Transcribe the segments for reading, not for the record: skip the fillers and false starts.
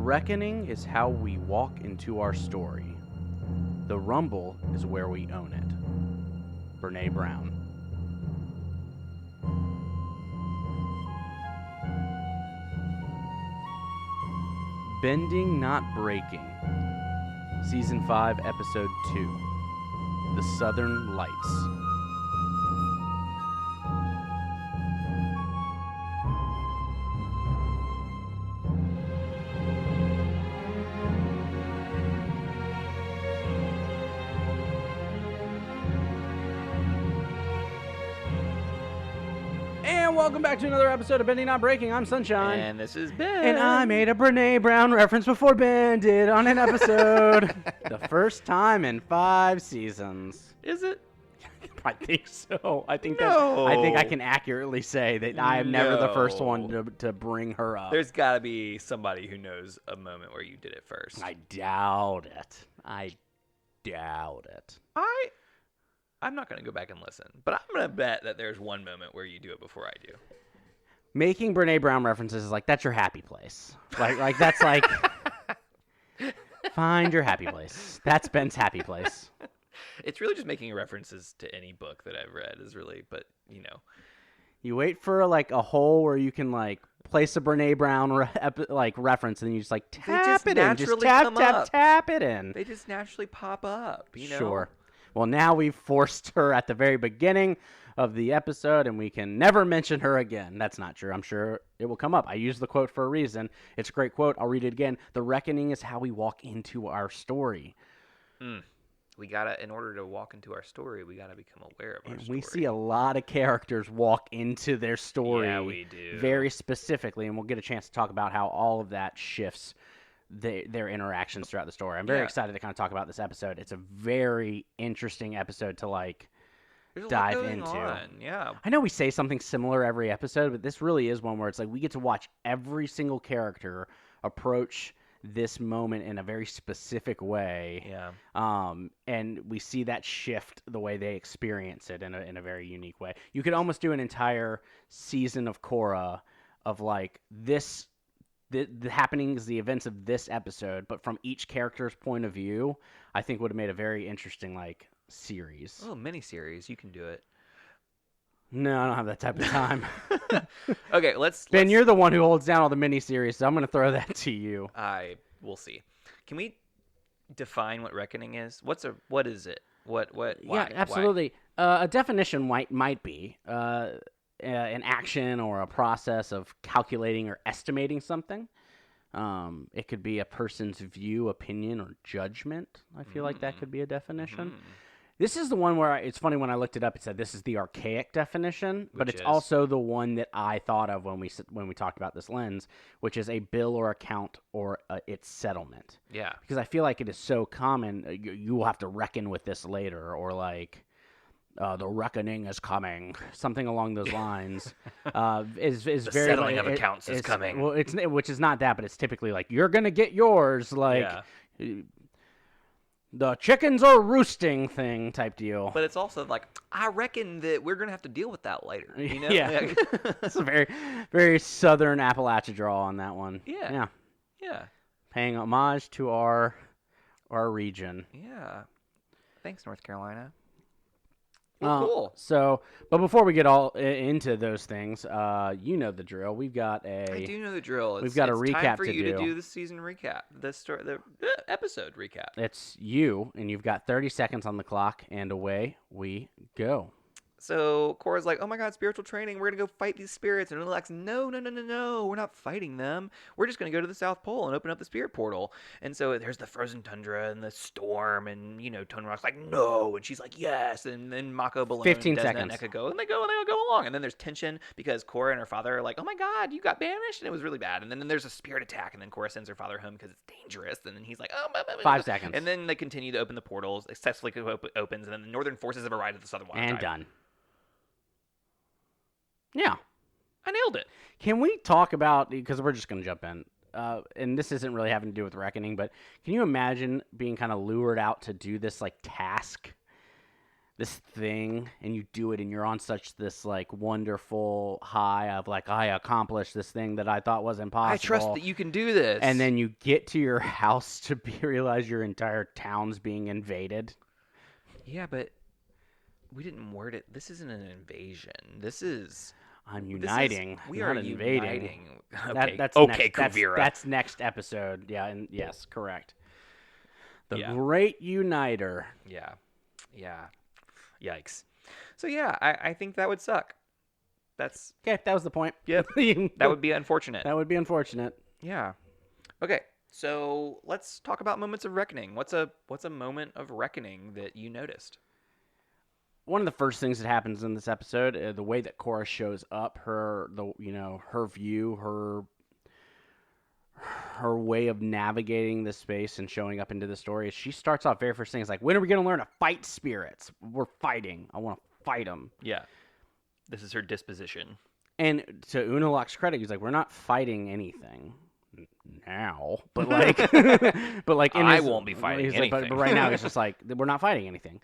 reckoning is how we walk into our story. The rumble is where we own it. Brene Brown. Bending Not Breaking. Season 5, Episode 2. The Southern Lights. And welcome back to another episode of Bending Not Breaking. I'm Sunshine. And this is Ben. And I made a Brene Brown reference before Ben did on an episode. The first time in 5 seasons. Is it? I think so. I think I can accurately say that I am never the first one to bring her up. There's got to be somebody who knows a moment where you did it first. I doubt it. I'm not going to go back and listen, but I'm going to bet that there's one moment where you do it before I do. Making Brene Brown references is like, that's your happy place. Like that's like, find your happy place. That's Ben's happy place. It's really just making references to any book that I've read is really, but you know. You wait for like a hole where you can like place a Brene Brown reference, and then you just like tap it in. Just tap it in. They just naturally pop up, you know? Sure. Well, now we've forced her at the very beginning of the episode, and we can never mention her again. That's not true. I'm sure it will come up. I used the quote for a reason. It's a great quote. I'll read it again. The reckoning is how we walk into our story. We gotta, in order to walk into our story, we gotta become aware of our story. We see a lot of characters walk into their story. Yeah, we do. Very specifically, and we'll get a chance to talk about how all of that shifts their interactions throughout the story. I'm very excited to kind of talk about this episode. It's a very interesting episode to like dive into. Yeah. I know we say something similar every episode, but this really is one where it's like we get to watch every single character approach this moment in a very specific way. Yeah. And we see that shift the way they experience it in a very unique way. You could almost do an entire season of Korra of like the happenings, the events of this episode, but from each character's point of view, I think would have made a very interesting like series. Oh, mini-series. You can do it. No, I don't have that type of time. Okay, Ben, you're the one who holds down all the mini-series, so I'm going to throw that to you. We'll see. Can we define what reckoning is? What is it? Why? Yeah, absolutely. A definition might be an action or a process of calculating or estimating something. It could be a person's view, opinion, or judgment. I feel like that could be a definition. This is the one where it's funny when I looked it up. It said this is the archaic definition, but it's also the one that I thought of when we talked about this lens, which is a bill or account or its settlement. Yeah, because I feel like it is so common. You will have to reckon with this later, or like the reckoning is coming, something along those lines. Is the very settling of accounts is coming. Well, which is not that, but it's typically like you're gonna get yours, like. Yeah. The chickens are roosting thing type deal. But it's also like, I reckon that we're going to have to deal with that later. You know? Yeah. It's a very, very southern Appalachia draw on that one. Yeah. Paying homage to our region. Yeah. Thanks, North Carolina. Well, cool. So, but before we get all into those things, you know the drill. We've got I do know the drill. We've got a recap time for to you do. to do the season recap, the episode recap. It's you, and you've got 30 seconds on the clock, and away we go. So Korra's like, oh my god, spiritual training, we're going to go fight these spirits. And Lilacs, no, we're not fighting them. We're just going to go to the South Pole and open up the spirit portal. And so there's the frozen tundra and the storm, and, you know, Tone Rock's like, no. And she's like, yes. And then Mako, Balone, 15 Desna, seconds. and Eka go, and they go along. And then there's tension because Korra and her father are like, oh my god, you got banished, and it was really bad. And then there's a spirit attack, and then Korra sends her father home because it's dangerous. And then he's like, 5 seconds. And then they continue to open the portals, successfully opens, and then the northern forces have arrived at the southern water. And done. Yeah. I nailed it. Can we talk about, because we're just going to jump in, and this isn't really having to do with reckoning, but can you imagine being kind of lured out to do this like task this thing, and you do it, and you're on such this like wonderful high of like, I accomplished this thing that I thought was impossible. I trust that you can do this. And then you get to your house to realize your entire town's being invaded. Yeah, but we didn't word it. This isn't an invasion. This is... I'm uniting. We not are invading. uniting. Okay, that's okay, next, Kuvira. that's next episode. Yeah, and yes, correct. The Yeah. Great Uniter. Yeah. Yeah. Yikes. So yeah, I think that would suck. That's... Okay, that was the point. Yep. That would be unfortunate. That would be unfortunate. Yeah. Okay. So let's talk about moments of reckoning. What's a moment of reckoning that you noticed? One of the first things that happens in this episode, the way that Korra shows up, her view, her way of navigating the space and showing up into the story, is she starts off very first thing is like, when are we going to learn to fight spirits? We're fighting. I want to fight them. Yeah. This is her disposition. And to Unalak's credit, he's like, we're not fighting anything now, but like, I won't be fighting anything. But right now, he's just like, we're not fighting anything.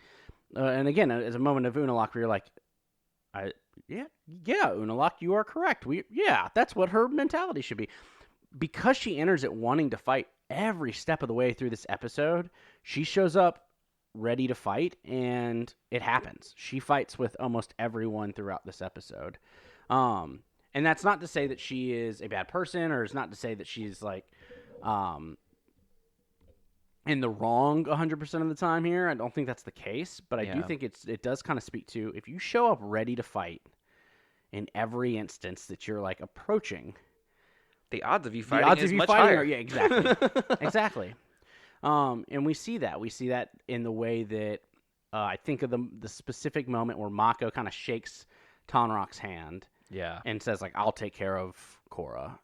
And again, as a moment of Unalak where you're like, yeah, Unalak, you are correct. That's what her mentality should be. Because she enters it wanting to fight every step of the way through this episode, she shows up ready to fight, and it happens. She fights with almost everyone throughout this episode. And that's not to say that she is a bad person, or it's not to say that she's like in the wrong 100% of the time here. I don't think that's the case, but I do think it does kind of speak to, if you show up ready to fight in every instance that you're like approaching, the odds of you fighting is much higher. Yeah, exactly. Exactly. And we see that. We see that in the way that I think of the specific moment where Mako kind of shakes Tonrok's hand. Yeah. And says, like, I'll take care of Korra.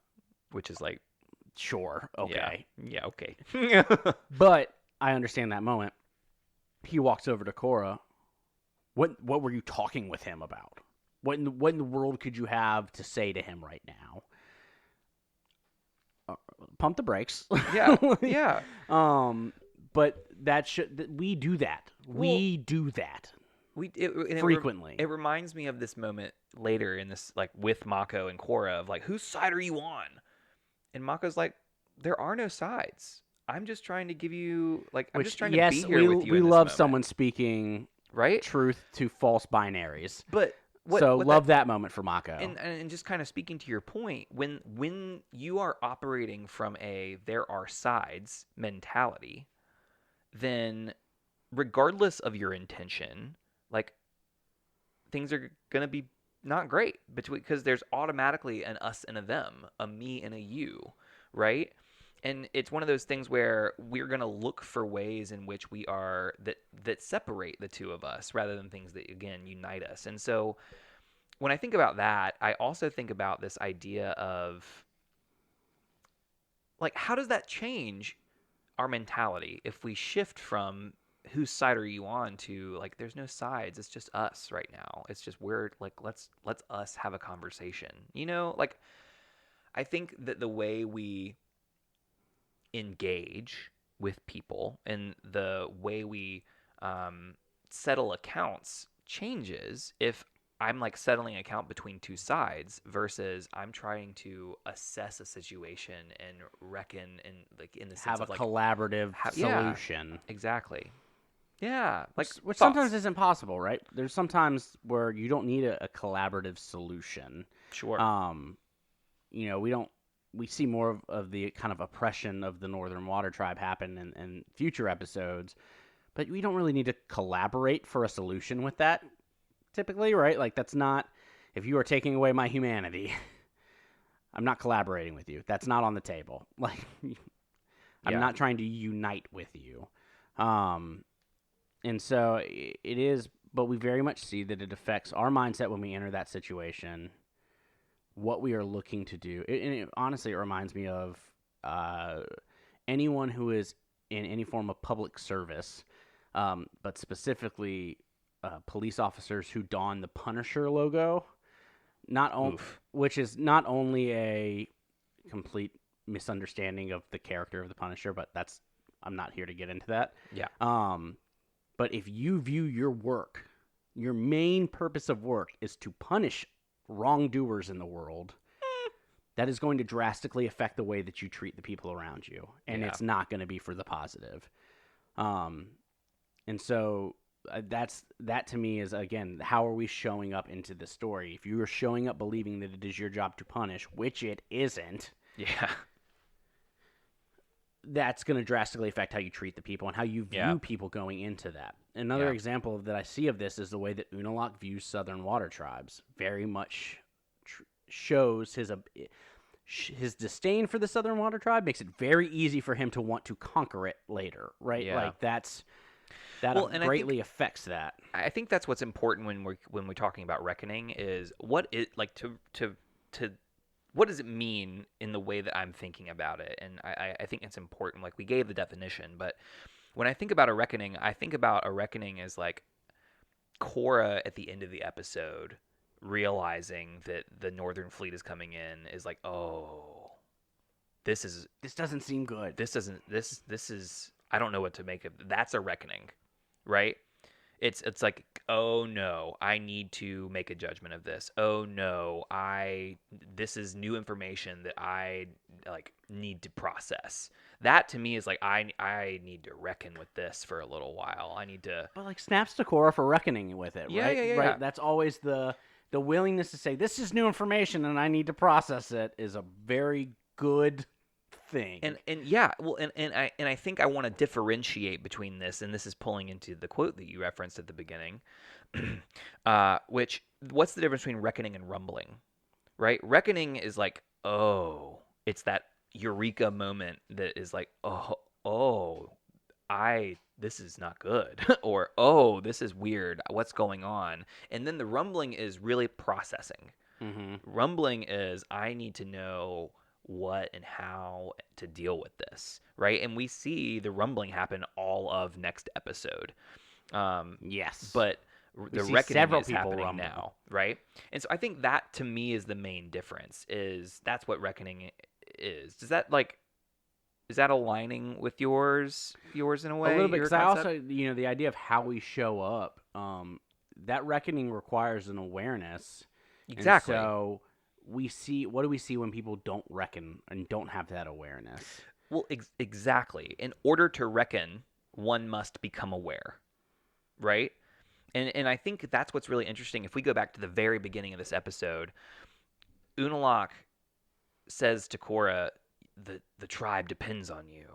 Which is like, sure, okay. Yeah, okay. But I understand that moment. He walks over to Korra. What were you talking with him about? What in the world could you have to say to him right now? Pump the brakes. Yeah, yeah. But we do that. We do that. Frequently. It reminds me of this moment later in this, like, with Mako and Korra of like, whose side are you on? And Mako's like, there are no sides. I'm just trying to give you, like, I'm just trying to be here with you. We in this love moment. someone speaking right truth to false binaries. But love that moment for Mako. And just kind of speaking to your point, when you are operating from a there are sides mentality, then regardless of your intention, like, things are gonna be not great because there's automatically an us and a them, a me and a you, right? And it's one of those things where we're going to look for ways in which we are that separate the two of us rather than things that, again, unite us. And so when I think about that, I also think about this idea of, like, how does that change our mentality if we shift from whose side are you on to, like, there's no sides, it's just us right now. It's just we're like, let's us have a conversation. You know, like, I think that the way we engage with people and the way we settle accounts changes if I'm, like, settling an account between two sides versus I'm trying to assess a situation and reckon and, like, in the sense have of, a like, collaborative solution. Yeah, exactly. Yeah, like, which sometimes isn't possible, right? There's sometimes where you don't need a collaborative solution. Sure. We see more of the kind of oppression of the Northern Water Tribe happen in future episodes, but we don't really need to collaborate for a solution with that, typically, right? Like, that's not, if you are taking away my humanity, I'm not collaborating with you. That's not on the table. Like, I'm not trying to unite with you. And so it is, but we very much see that it affects our mindset when we enter that situation, what we are looking to do. Honestly, it reminds me of anyone who is in any form of public service, but specifically police officers who don the Punisher logo, which is not only a complete misunderstanding of the character of the Punisher, but I'm not here to get into that. Yeah. But if you view your work your main purpose of work is to punish wrongdoers in the world, that is going to drastically affect the way that you treat the people around you, and it's not going to be for the positive. And so that to me is, again, how are we showing up into the story? If you are showing up believing that it is your job to punish, which it isn't, that's going to drastically affect how you treat the people and how you view people going into that. Another example that I see of this is the way that Unalaq views Southern Water Tribes. Very much shows his disdain for the Southern Water Tribe, makes it very easy for him to want to conquer it later, right? Like that greatly affects that. I think that's what's important when we're talking about reckoning is what it like to what does it mean in the way that I'm thinking about it? And I think it's important. Like, we gave the definition, but when I think about a reckoning, I think about a reckoning as like Korra at the end of the episode realizing that the Northern Fleet is coming in is like, oh, this doesn't seem good. This is I don't know what to make of. That's a reckoning, right? It's like, oh no, I need to make a judgment of this. Oh no, this is new information that I like need to process. That to me is like, I need to reckon with this for a little while. I need to. But like, snaps to Korra for reckoning with it, right? Yeah. Right. That's always the willingness to say, this is new information and I need to process it, is a very good thing. And I think I want to differentiate between this, and this is pulling into the quote that you referenced at the beginning, what's the difference between reckoning and rumbling, right? Reckoning is like, oh, it's that eureka moment that is like, this is not good, or, oh, this is weird, what's going on? And then the rumbling is really processing. Mm-hmm. Rumbling is, I need to know what and how to deal with this, right? And we see the rumbling happen all of next episode. Yes. But the reckoning is happening rumble now, right? And so I think that, to me, is the main difference, is that's what reckoning is. Is that aligning with yours in a way? A little bit, because I also, the idea of how we show up, that reckoning requires an awareness. Exactly. And so what do we see when people don't reckon and don't have that awareness? Well, exactly. In order to reckon, one must become aware, right? And I think that's what's really interesting. If we go back to the very beginning of this episode, Unalaq says to Korra, the tribe depends on you.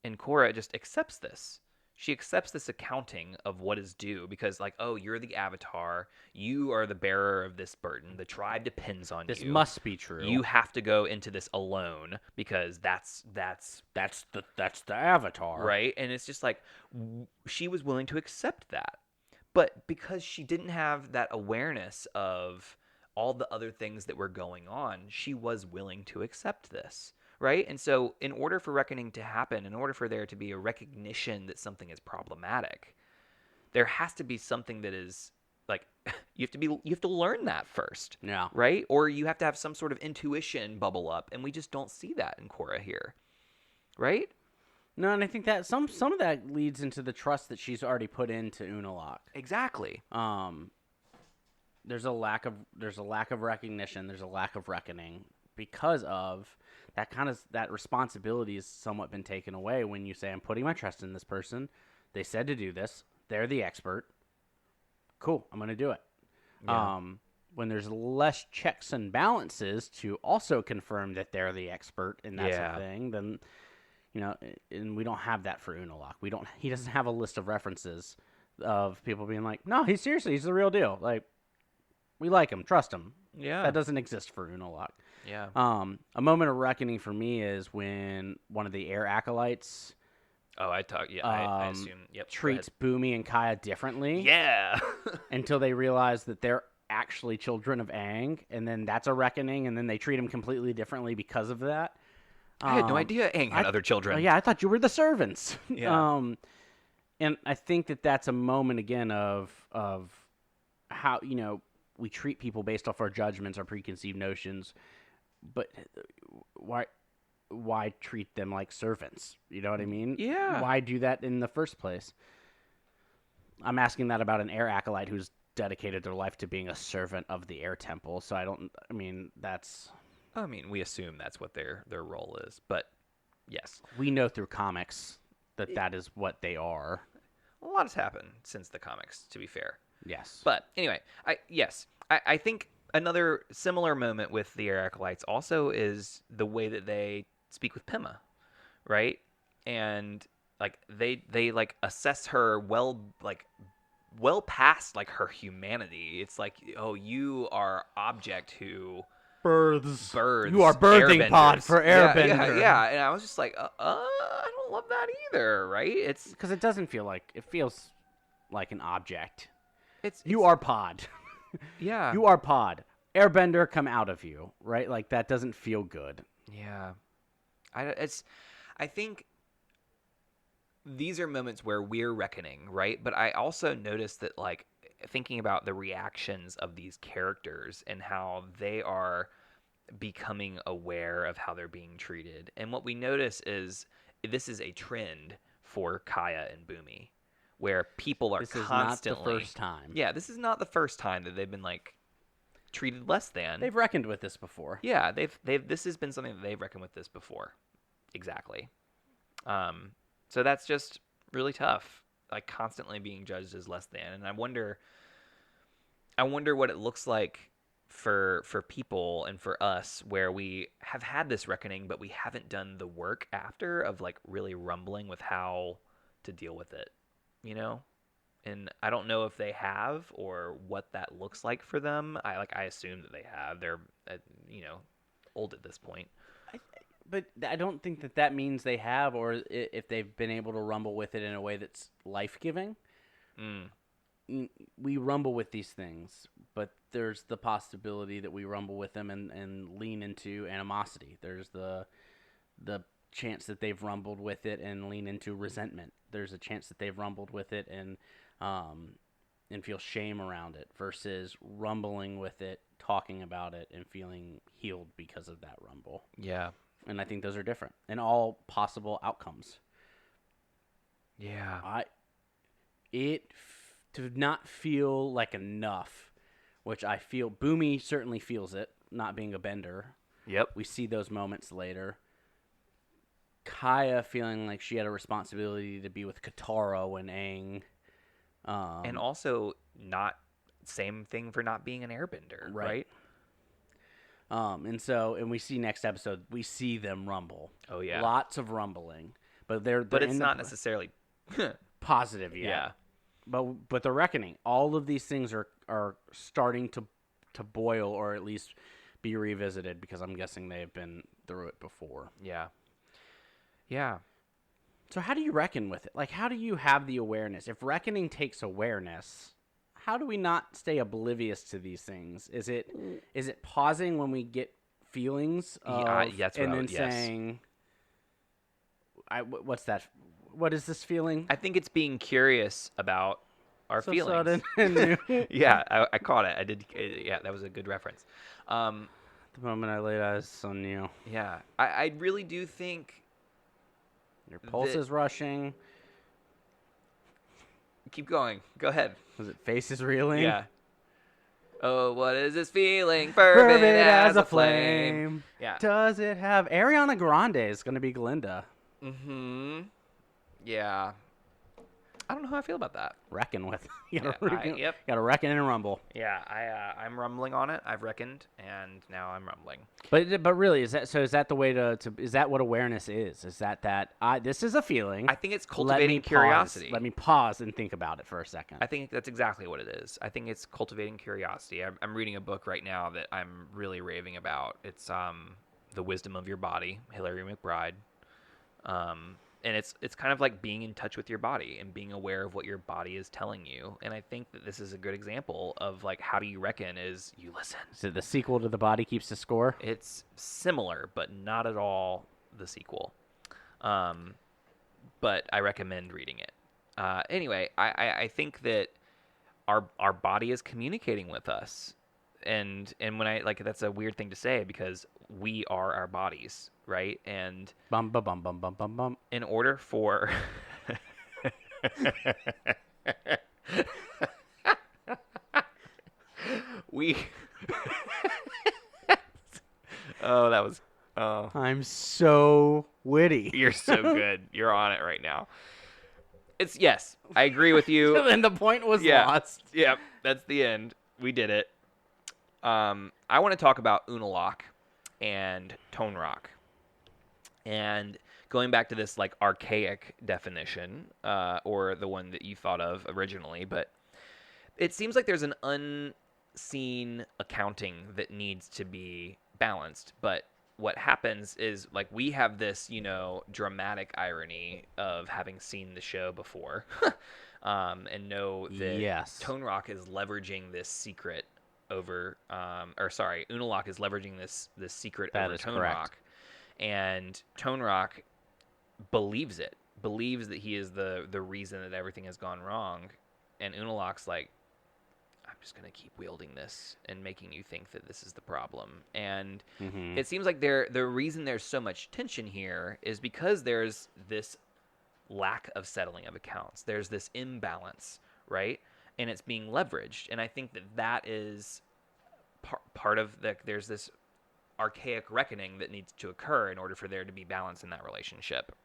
And Korra just accepts this. She accepts this accounting of what is due because, like, oh, you're the Avatar. You are the bearer of this burden. The tribe depends on you. This must be true. You have to go into this alone because that's the Avatar, right? And it's just like, she was willing to accept that, but because she didn't have that awareness of all the other things that were going on, she was willing to accept this. Right? And so in order for reckoning to happen, in order for there to be a recognition that something is problematic, there has to be something that is like, you have to learn that first. Yeah. Right? Or you have to have some sort of intuition bubble up, and we just don't see that in Korra here. Right? No, and I think that some of that leads into the trust that she's already put into Unalaq. Exactly. There's a lack of recognition, there's a lack of reckoning because of that responsibility has somewhat been taken away when you say, I'm putting my trust in this person. They said to do this. They're the expert. Cool. I'm going to do it. Yeah. When there's less checks and balances to also confirm that they're the expert and that's a thing, then, and we don't have that for Unalaq. He doesn't have a list of references of people being like, no, he's the real deal. Like, we like him, trust him. Yeah. That doesn't exist for Unalaq. Yeah. A moment of reckoning for me is when one of the air acolytes I assume. Yep. treats Boomy and Kaya differently. Yeah. Until they realize that they're actually children of Aang, and then that's a reckoning, and then they treat him completely differently because of that. I had no idea Aang had other children. Yeah, I thought you were the servants. Yeah. And I think that that's a moment again of how we treat people based off our judgments, our preconceived notions. But why treat them like servants? You know what I mean? Yeah. Why do that in the first place? I'm asking that about an air acolyte who's dedicated their life to being a servant of the air temple. So we assume that's what their role is, but yes, we know through comics that is what they are. a lot has happened since the comics, to be fair. Yes. But anyway, I think another similar moment with the Air Acolytes also is the way that they speak with Pema, right? And like they like assess her well past like her humanity. It's like, oh, you are object who births. You are birthing pod for airbender. Yeah. And I was just like, I don't love that either, right? It's because it doesn't feel like it feels like an object. You it's are pod. yeah. You are pod. Airbender, come out of you, right? Like that doesn't feel good. Yeah. I think these are moments where we're reckoning, right? But I also noticed that, like, thinking about the reactions of these characters and how they are becoming aware of how they're being treated. And what we notice is this is a trend for Kaya and Boomy, where people are constantly... Not the first time. Yeah, this is not the first time that they've been, like, treated less than. They've reckoned with this before. Yeah, this has been something that they've reckoned with this before. Exactly. So that's just really tough, like constantly being judged as less than. And I wonder what it looks like for people and for us, where we have had this reckoning, but we haven't done the work after of like really rumbling with how to deal with it, you know? And I don't know if they have or what that looks like for them. I assume that they have. They're old at this point. But I don't think that means they have, or if they've been able to rumble with it in a way that's life-giving. We rumble with these things, but there's the possibility that we rumble with them and lean into animosity. There's the chance that they've rumbled with it and lean into resentment. There's a chance that they've rumbled with it and feel shame around it, versus rumbling with it, talking about it, and feeling healed because of that rumble. Yeah. And I think those are different in all possible outcomes. Yeah. To not feel like enough, which I feel Boomy certainly feels it, not being a bender. Yep. We see those moments later. Kaya feeling like she had a responsibility to be with Katara and Aang. And also same thing for not being an airbender, right? And we see next episode, we see them rumble. Oh yeah. Lots of rumbling. But it's not necessarily positive yet. Yeah. But they're reckoning. All of these things are starting to boil, or at least be revisited, because I'm guessing they've been through it before. Yeah. Yeah. So how do you reckon with it? Like, how do you have the awareness? If reckoning takes awareness, how do we not stay oblivious to these things? Is it pausing when we get feelings saying, what's that? What is this feeling? I think it's being curious about our feelings. Sudden and new. Yeah, I caught it. I did. Yeah, that was a good reference. The moment I laid eyes on you. Yeah, I really do think your pulse is rushing. Keep going. Go ahead. Was it faces reeling? Yeah. Oh, what is this feeling? Fervent as a flame. Yeah. Does it have... Ariana Grande is going to be Glinda. Mm-hmm. Yeah. I don't know how I feel about that. Reckon with. Yep. Gotta reckon and rumble. Yeah, I'm rumbling on it. I've reckoned, and now I'm rumbling. But really, is that the way to is that what awareness is? Is that this is a feeling? I think it's cultivating curiosity. Let me pause and think about it for a second. I think that's exactly what it is. I think it's cultivating curiosity. I'm reading a book right now that I'm really raving about. It's The Wisdom of Your Body, Hilary McBride. And it's kind of like being in touch with your body and being aware of what your body is telling you. And I think that this is a good example of like, how do you reckon is you listen. So the sequel to The Body Keeps the Score? It's similar, but not at all the sequel. But I recommend reading it. Anyway, I think that our body is communicating with us. And when I that's a weird thing to say, because we are our bodies, right? And bum bum bum bum bum bum bum. In order for we. Oh, that was. Oh, I'm so witty. you're so good. You're on it right now. Yes, I agree with you. And the point was Yeah. lost. Yep, that's the end. We did it. I want to talk about Unalaq and Tone Rock. And going back to this like archaic definition, or the one that you thought of originally, but it seems like there's an unseen accounting that needs to be balanced. But what happens is like we have this, dramatic irony of having seen the show before, and know that Yes. Tone Rock is leveraging this secret over, Unalaq is leveraging this secret That over is Tone correct. Rock, and Tone Rock believes that he is the reason that everything has gone wrong, and Unalaq's like, I'm just gonna keep wielding this and making you think that this is the problem. And it seems like the reason there's so much tension here is because there's this lack of settling of accounts. There's this imbalance, right? And it's being leveraged. And I think that is part of there's this archaic reckoning that needs to occur in order for there to be balance in that relationship.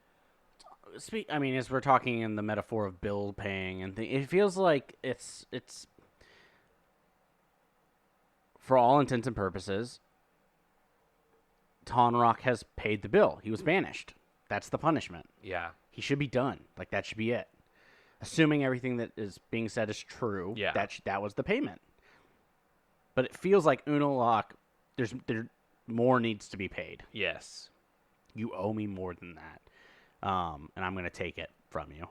I mean, as we're talking in the metaphor of bill paying and it feels like it's for all intents and purposes, Tonrock has paid the bill. He was banished. That's the punishment. Yeah. He should be done. Like, that should be it. Assuming everything that is being said is true, Yeah. that was the payment. But it feels like Unalaq, there more needs to be paid. Yes. You owe me more than that. And I'm going to take it from you.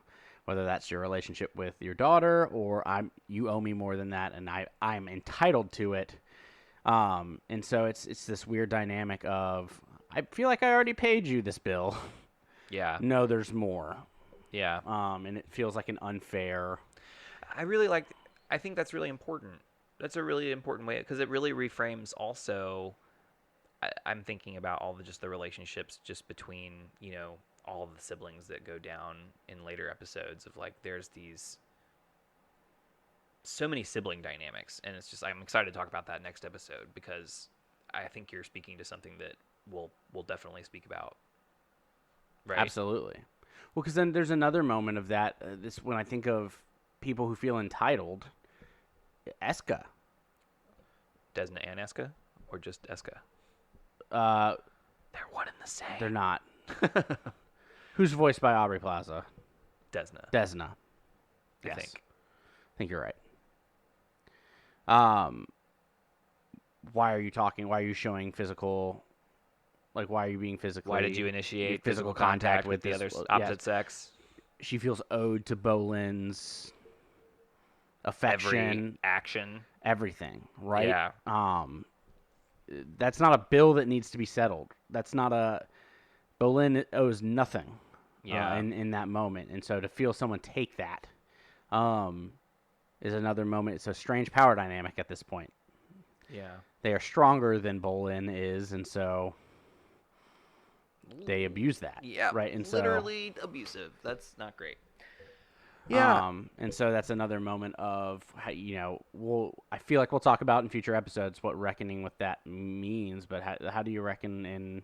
Whether that's your relationship with your daughter or you owe me more than that, and I'm entitled to it. And so it's this weird dynamic of, I feel like I already paid you this bill. Yeah. No, there's more. Yeah. And it feels like an unfair. I think that's really important. That's a really important way, because it really reframes also. I'm thinking about all the relationships just between, all of the siblings that go down in later episodes of like, there's these so many sibling dynamics, and it's just, I'm excited to talk about that next episode, because I think you're speaking to something that we'll definitely speak about. Right? Absolutely. Well, because then there's another moment of that. When I think of people who feel entitled, Eska. Desna and Eska, or just Eska? They're one and the same. They're not. Who's voiced by Aubrey Plaza? Desna. I Yes. think. I think you're right. Why are you talking? Why are you showing physical? Like, why are you being physically? Why did you initiate physical physical contact contact with the this- other yes. opposite sex? She feels owed to Bolin's affection, Every action. everything, right? Yeah. That's not a bill that needs to be settled. That's not a. Bolin owes nothing. Yeah. In that moment, and so to feel someone take that, is another moment. It's a strange power dynamic at this point. Yeah. They are stronger than Bolin is, and so they abuse that. Yeah. Right. And literally abusive. That's not great. Yeah. And so that's another moment of how, I feel like we'll talk about in future episodes what reckoning with that means, but how do you reckon and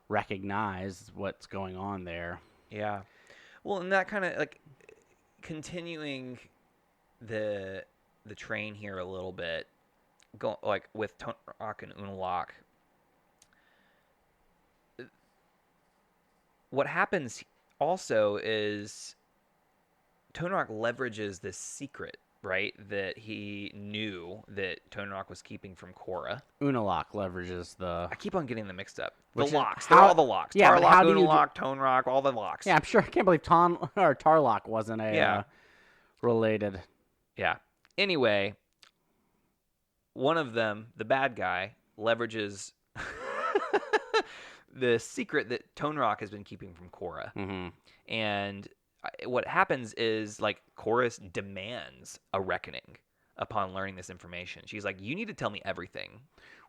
recognize what's going on there? Yeah. Well, and that kind of like continuing the train here a little bit, go like with Tone Rock and Unalaq. What happens also is Tone Rock leverages this secret, right? That he knew that Tone Rock was keeping from Korra. Unalaq leverages the. I keep on getting them mixed up. The Which is locks. how- They're all the locks. Yeah, but how Tarlock, do you Unalaq, Tone Rock, all the locks. Yeah, I'm sure. I can't believe Tarlock wasn't a related. Yeah. Anyway, one of them, the bad guy, leverages the secret that Tone Rock has been keeping from Korra. Mm-hmm. And what happens is, like, Chorus demands a reckoning upon learning this information. She's like, you need to tell me everything.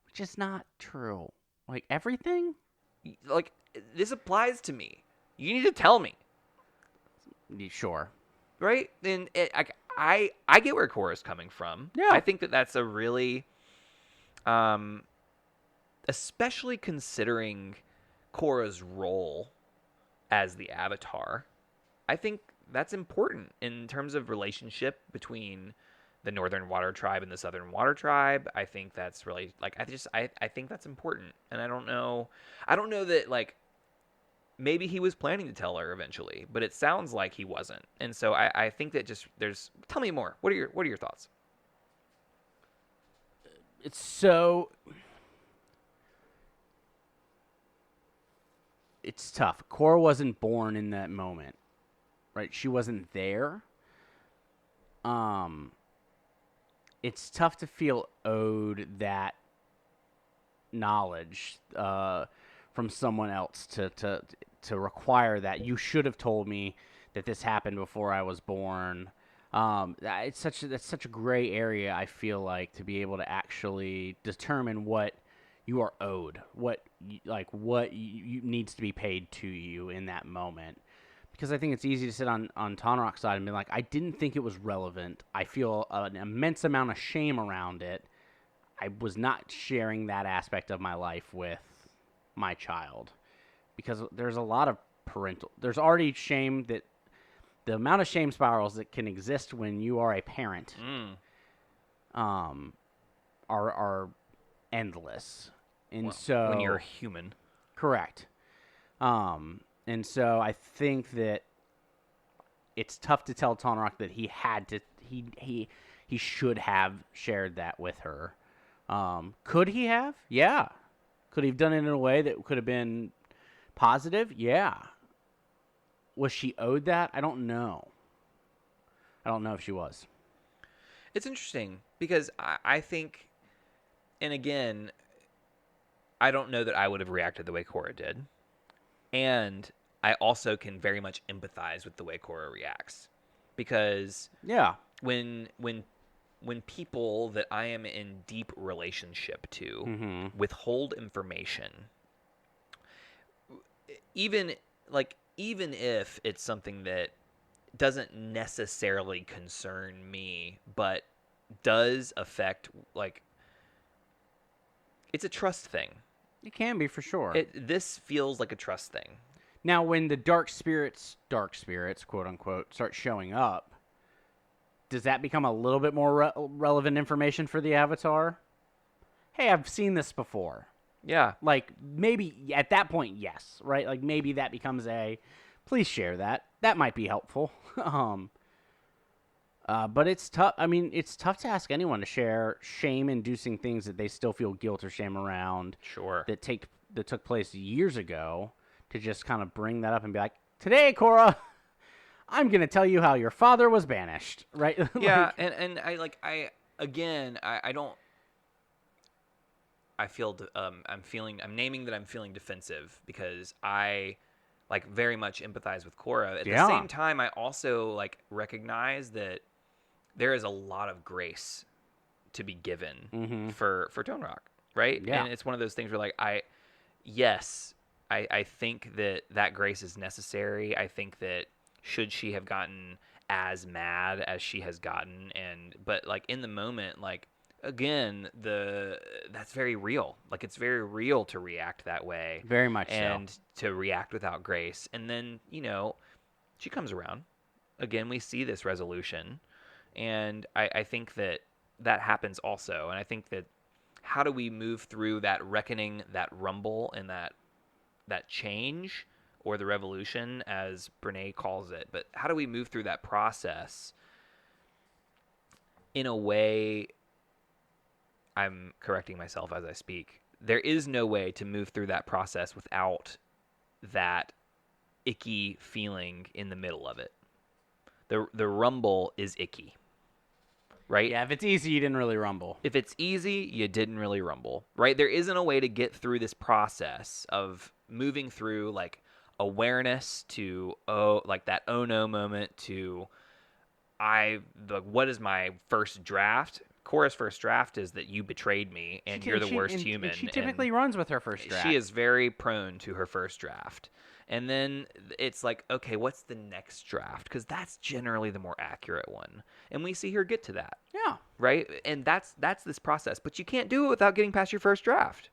Which is not true. Like, everything? Like, this applies to me. You need to tell me. Sure. Right? And I get where Korra's coming from. Yeah. I think that that's a really Um, especially considering Korra's role as the Avatar. I think that's important in terms of relationship between the Northern Water Tribe and the Southern Water Tribe. I think that's really like I think that's important. And I don't know that like maybe he was planning to tell her eventually, but it sounds like he wasn't. And so I think that just there's tell me more. What are your thoughts? It's so it's tough. Korra wasn't born in that moment, right? She wasn't there. Um, it's tough to feel owed that knowledge from someone else to require that you should have told me that this happened before I was born. That's such a gray area. I feel like to be able to actually determine what you are owed, what needs to be paid to you in that moment. Because I think it's easy to sit on Tonrock's side and be like, I didn't think it was relevant. I feel an immense amount of shame around it. I was not sharing that aspect of my life with my child. Because there's a lot of there's already shame that the amount of shame spirals that can exist when you are a parent are endless. And Well, so when you're human. correct. And so I think that it's tough to tell Tonrock that he should have shared that with her. Could he have? Yeah. Could he have done it in a way that could have been positive? Yeah. Was she owed that? I don't know. I don't know if she was. It's interesting because I think, and again, I don't know that I would have reacted the way Korra did. And I also can very much empathize with the way Korra reacts. Because Yeah. when people that I am in deep relationship to withhold information, even if it's something that doesn't necessarily concern me, but does affect like it's a trust thing. It can be for sure. This feels like a trust thing. Now, when the dark spirits, quote unquote, start showing up, does that become a little bit more relevant information for the Avatar? Hey, I've seen this before. Yeah. Like, maybe at that point, yes, right? Like, maybe that becomes please share that. That might be helpful. But it's tough. I mean, it's tough to ask anyone to share shame-inducing things that they still feel guilt or shame around. Sure. That took place years ago, to just kind of bring that up and be like, today, Korra, I'm going to tell you how your father was banished, right? Yeah, and I don't I feel I'm naming that I'm feeling defensive because I like very much empathize with Korra. At the same time, I also like recognize that there is a lot of grace to be given for Tonrock, right? Yeah. And it's one of those things where like I think that grace is necessary. I think that should she have gotten as mad as she has gotten, but like in the moment, like again, that's very real. Like it's very real to react that way. Very much and to react without grace. And then, she comes around. Again, we see this resolution. And I think that happens also. And I think that how do we move through that reckoning, that rumble, and that change, or the revolution, as Brene calls it. But how do we move through that process in a way, I'm correcting myself as I speak, there is no way to move through that process without that icky feeling in the middle of it. The rumble is icky, right? Yeah, if it's easy, you didn't really rumble. If it's easy, you didn't really rumble, right? There isn't a way to get through this process of moving through like awareness to like that oh no moment to what is my first draft? Korra's first draft is that you betrayed me and you're the worst human. And she typically runs with her first draft. She is very prone to her first draft. And then it's like, okay, what's the next draft? Because that's generally the more accurate one. And we see her get to that. Yeah. Right? And that's this process. But you can't do it without getting past your first draft.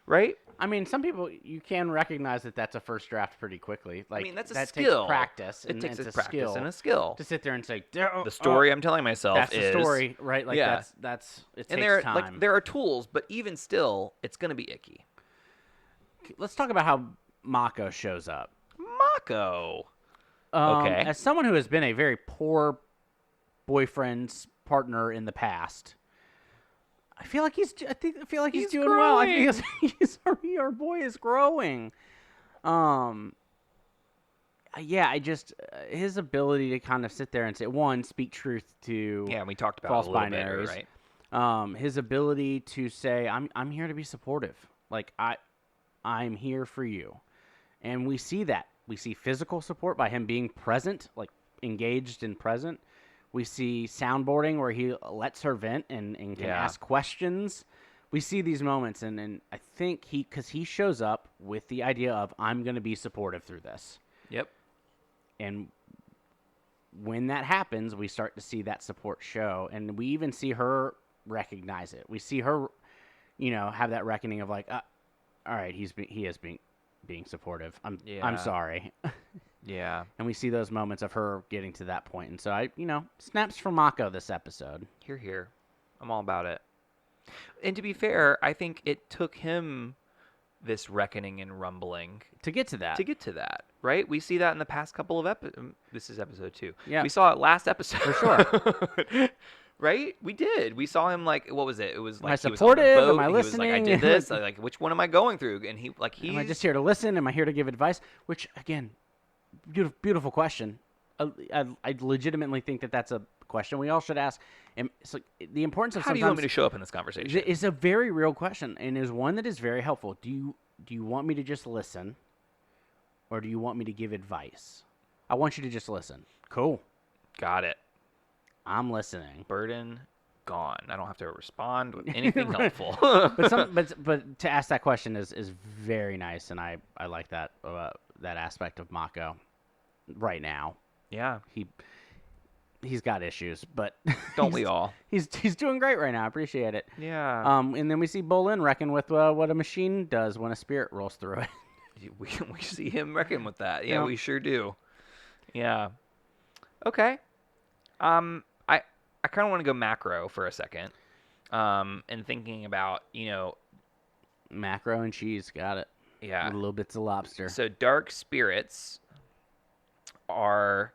Right? I mean, some people, you can recognize that that's a first draft pretty quickly. Like, I mean, that's a that skill. Takes practice. It takes a practice skill and a skill. to sit there and say, the story I'm telling myself that's is... the story, right? Like, yeah. that's it and takes time. Like, there are tools, but even still, it's going to be icky. Let's talk about how Mako shows up. Mako. Okay. As someone who has been a very poor boyfriend's partner in the past, I feel like he's doing growing. well. I think our boy is growing. Yeah, I just his ability to kind of sit there and say, one, speak truth to we talked about false it a little binaries, bit, right? His ability to say, I'm here to be supportive. Like I'm here for you, and we see that. We see physical support by him being present, like engaged and present. We see soundboarding where he lets her vent and can ask questions. We see these moments, and I think because he shows up with the idea of, I'm going to be supportive through this. Yep. And when that happens, we start to see that support show, and we even see her recognize it. We see her, have that reckoning of like, all right, he is being supportive. I'm sorry. Yeah. And we see those moments of her getting to that point. And so snaps from Mako this episode. Here. I'm all about it. And to be fair, I think it took him this reckoning and rumbling to get to that. Right? We see that in the past couple of this is episode 2. Yeah. We saw it last episode. For sure. Right? We did. We saw him like, what was it? It was like, am I supportive? He was on the boat, am I listening? He was like, I did this. Like, which one am I going through? And he's... Am I just here to listen? Am I here to give advice? Which, again, beautiful question. I legitimately think that that's a question we all should ask. And so the importance of how do you want me to show up in this conversation? It's a very real question, and is one that is very helpful. Do you want me to just listen, or do you want me to give advice? I want you to just listen. Cool. Got it. I'm listening. Burden gone. I don't have to respond with anything helpful. but to ask that question is very nice, and I like that aspect of Mako right now. Yeah. He's got issues, but don't we all? He's doing great right now. I appreciate it. Yeah. And then we see Bolin reckon with what a machine does when a spirit rolls through it. we see him reckon with that. Yeah, we sure do. Yeah. Okay. I kind of want to go macro for a second. And thinking about, macro and cheese, got it. Yeah. With little bits of lobster. So dark spirits are,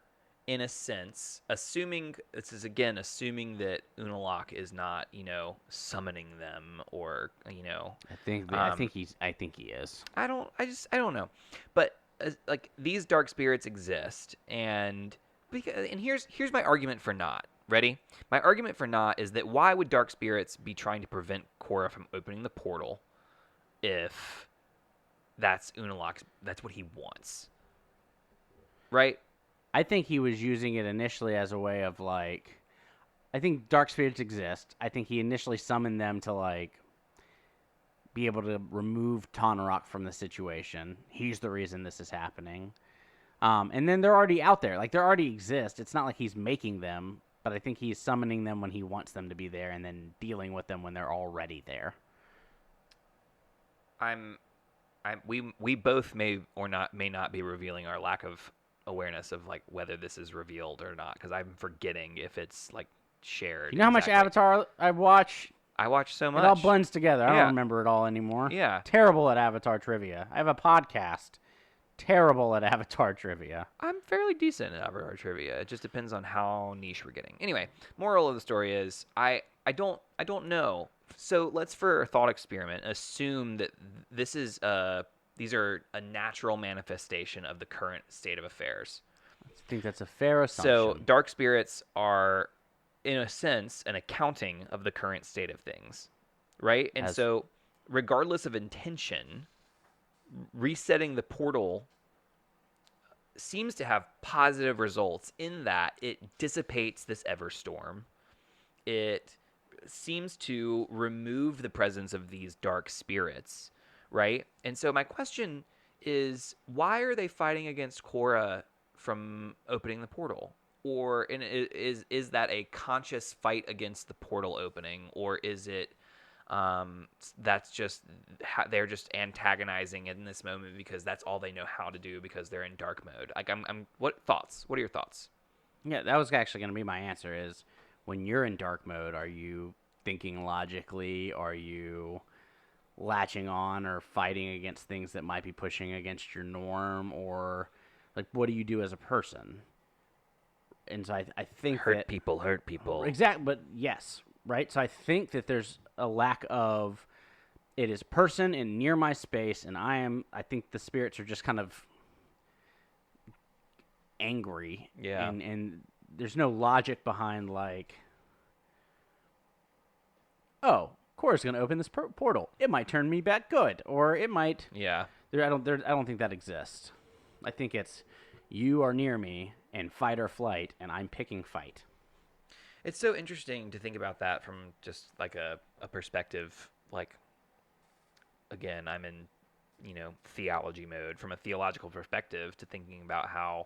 in a sense, assuming that Unalaq is not, summoning them or, I think he is. I don't know. But like these dark spirits exist, and here's my argument for not. Ready? My argument for not is that why would dark spirits be trying to prevent Korra from opening the portal if that's what he wants? Right? I think he was using it initially as a way of I think dark spirits exist. I think he initially summoned them to be able to remove nARK from the situation. He's the reason this is happening. And then they're already out there. They already exist. It's not like he's making them, but I think he's summoning them when he wants them to be there and then dealing with them when they're already there. We both may not be revealing our lack of awareness of whether this is revealed or not, because I'm forgetting if it's shared. You know how much Avatar I watch? I watch so much. It all blends together. I don't remember it all anymore. Yeah. Terrible at Avatar trivia. I have a podcast. Terrible at Avatar trivia. I'm fairly decent at Avatar trivia. It just depends on how niche we're getting. Anyway, moral of the story is I don't know. So let's, for a thought experiment, assume that these are a natural manifestation of the current state of affairs. I think that's a fair assumption. So dark spirits are, in a sense, an accounting of the current state of things, right? And so regardless of intention, resetting the portal seems to have positive results in that it dissipates this Everstorm. It seems to remove the presence of these dark spirits, right? And so my question is, why are they fighting against Korra from opening the portal? Or is that a conscious fight against the portal opening, or is it that's just they're just antagonizing in this moment because that's all they know how to do because they're in dark mode? Like, what thoughts? What are your thoughts? Yeah, that was actually going to be my answer. Is when you're in dark mode, are you thinking logically? Are you latching on or fighting against things that might be pushing against your norm, or like what do you do as a person? And so I think hurt people. Exactly, but yes, right. So I think that there's a lack of it is person and near my space, and I think the spirits are just kind of angry. Yeah. And there's no logic behind like, oh, Korra's going to open this portal. It might turn me back good, or it might. Yeah. I don't think that exists. I think it's you are near me and fight or flight, and I'm picking fight. It's so interesting to think about that from just like a perspective. Like, again, I'm in, theology mode from a theological perspective to thinking about how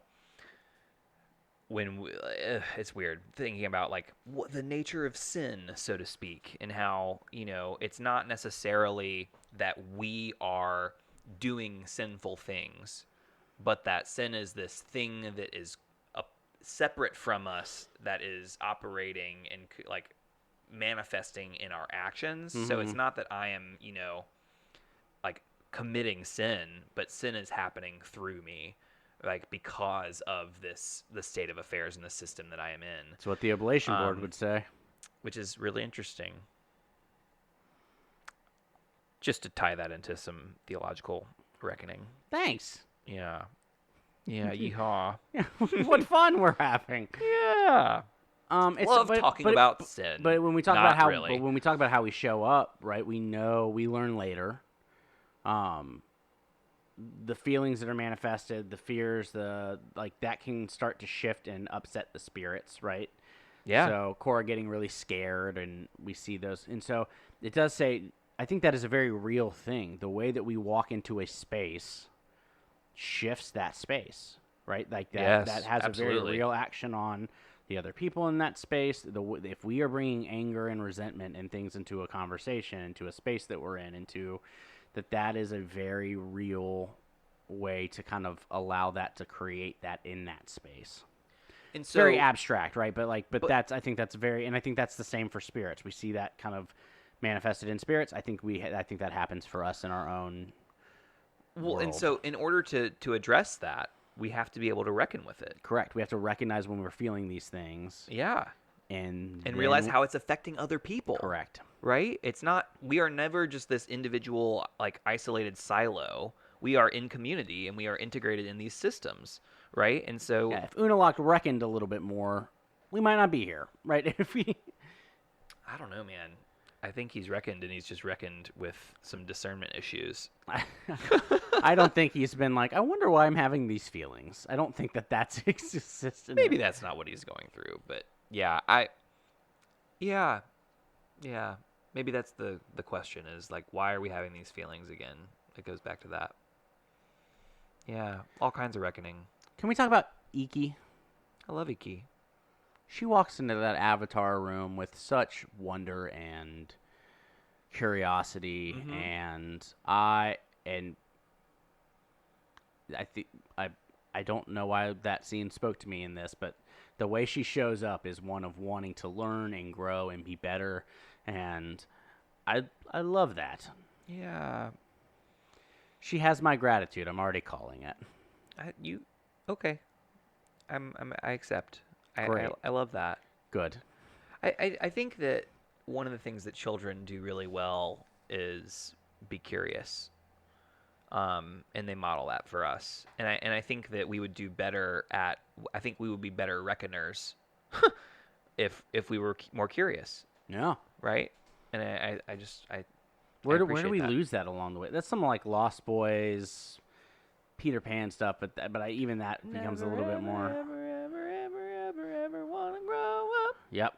it's weird thinking about like what the nature of sin, so to speak, and how, it's not necessarily that we are doing sinful things, but that sin is this thing that is separate from us, that is operating and like manifesting in our actions. Mm-hmm. So it's not that I am, like committing sin, but sin is happening through me, like because of the state of affairs in the system that I am in. That's what the Oblation Board would say. Which is really interesting. Just to tie that into some theological reckoning. Thanks. Yeah. Yeah, yeehaw. Yeah, what fun we're having. Yeah. Love talking about sin. But when we talk about how we show up, right? We learn later. The feelings that are manifested, the fears, that can start to shift and upset the spirits, right? Yeah. So Korra getting really scared, and we see those, and so it does say. I think that is a very real thing. The way that we walk into a space shifts that space, right? Like that. Yes, that has absolutely. A very real action on the other people in that space. If we are bringing anger and resentment and things into a conversation, into a space that we're in, that is a very real way to kind of allow that to create that in that space. And so, very abstract, right? But I think that's and I think that's the same for spirits. We see that kind of manifested in spirits. I think that happens for us in our own world. And so in order to address that, we have to be able to reckon with it. Correct. We have to recognize when we're feeling these things. Yeah. And realize how it's affecting other people. Correct. Right? We are never just this individual, like, isolated silo. We are in community, and we are integrated in these systems, right? And so... Yeah, if Unalaq reckoned a little bit more, we might not be here, right? I don't know, man. I think he's reckoned, and he's just reckoned with some discernment issues. I don't think he's been like, I wonder why I'm having these feelings. I don't think that's existed. Maybe that's not what he's going through, but yeah, Yeah. Maybe that's the question is, like, why are we having these feelings again? It goes back to that. Yeah, all kinds of reckoning. Can we talk about Iki? I love Iki. She walks into that avatar room with such wonder and curiosity, mm-hmm. and I think I don't know why that scene spoke to me in this, but the way she shows up is one of wanting to learn and grow and be better, and I love that. Yeah. She has my gratitude. I'm already calling it. Okay. I accept. Great. I love that. Good. I think that one of the things that children do really well is be curious. And they model that for us. And I think that we would do better I think we would be better reckoners if we were more curious. Yeah. Right? And Where do we lose that along the way? That's something like Lost Boys, Peter Pan stuff, but even that becomes a little bit more. Ever wanna grow up. Yep.